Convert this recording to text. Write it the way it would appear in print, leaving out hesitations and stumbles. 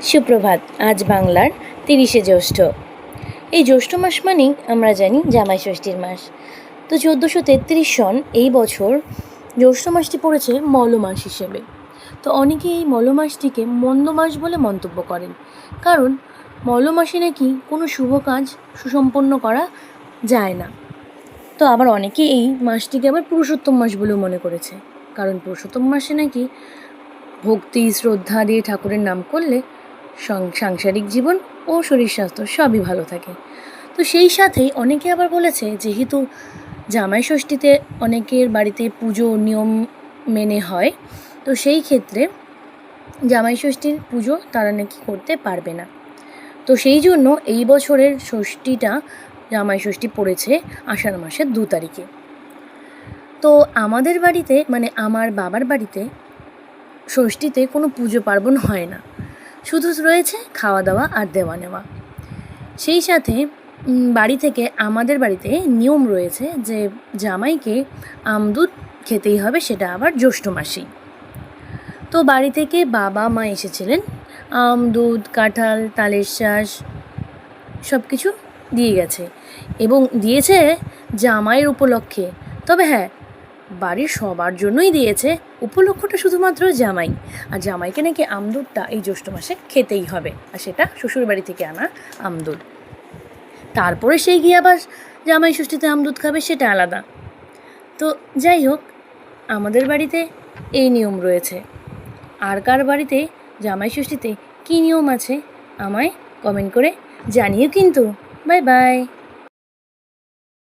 সুপ্রভাত। আজ বাংলার ৩০শে জ্যৈষ্ঠ। এই জ্যৈষ্ঠ মাস মানেই আমরা জানি জামাই ষষ্ঠীর মাস। তো ১৪৩৩ সন এই বছর জ্যৈষ্ঠ মাসটি পড়েছে মল মাস হিসেবে। তো অনেকে এই মল মাসটিকে মন্দ মাস বলে মন্তব্য করেন, কারণ মল মাসে নাকি কোনো শুভ কাজ সুসম্পন্ন করা যায় না। তো আবার অনেকে এই মাসটিকে আবার পুরুষোত্তম মাস বলেও মনে করেছে, কারণ পুরুষোত্তম মাসে নাকি ভক্তি শ্রদ্ধা দিয়ে ঠাকুরের নাম করলে সাংসারিক জীবন ও শরীর স্বাস্থ্য সবই ভালো থাকে। তো সেই সাথেই অনেকে আবার বলেছে, যেহেতু জামাই ষষ্ঠীতে অনেকের বাড়িতে পুজো নিয়ম মেনে হয়, তো সেই ক্ষেত্রে জামাই ষষ্ঠীর পুজো তারা নাকি করতে পারবে না। তো সেই জন্য এই বছরের ষষ্ঠীটা জামাই ষষ্ঠী পড়েছে আষাঢ় মাসের ২ তারিখে। তো আমাদের বাড়িতে মানে আমার বাবার বাড়িতে ষষ্ঠীতে কোনো পুজো পার্বণ হয় না, শুধু রয়েছে খাওয়া দাওয়া আর দেওয়া নেওয়া। সেই সাথে বাড়ি থেকে আমাদের বাড়িতে নিয়ম রয়েছে যে জামাইকে আমদুধ খেতেই হবে, সেটা আবার জ্যৈষ্ঠ মাসেই। তো বাড়ি থেকে বাবা মা এসেছিলেন, আমদুধ, কাঁঠাল, তালের শাঁস সব কিছু দিয়ে গেছে, এবং দিয়েছে জামাইয়ের উপলক্ষে। তবে হ্যাঁ, বাড়ির সবার জন্যই দিয়েছে, উপলক্ষটা শুধুমাত্র জামাই। আর জামাইকে নাকি আমদুধটা এই জ্যৈষ্ঠ মাসে খেতেই হবে, আর সেটা শ্বশুর বাড়ি থেকে আনা আমদুধ। তারপরে সেই গিয়ে আবার জামাই ষষ্ঠীতে আমদুধ খাবে, সেটা আলাদা। তো যাই হোক, আমাদের বাড়িতে এই নিয়ম রয়েছে। আর কার বাড়িতে জামাই ষষ্ঠীতে কী নিয়ম আছে আমায় কমেন্ট করে জানিও কিন্তু। Bye bye.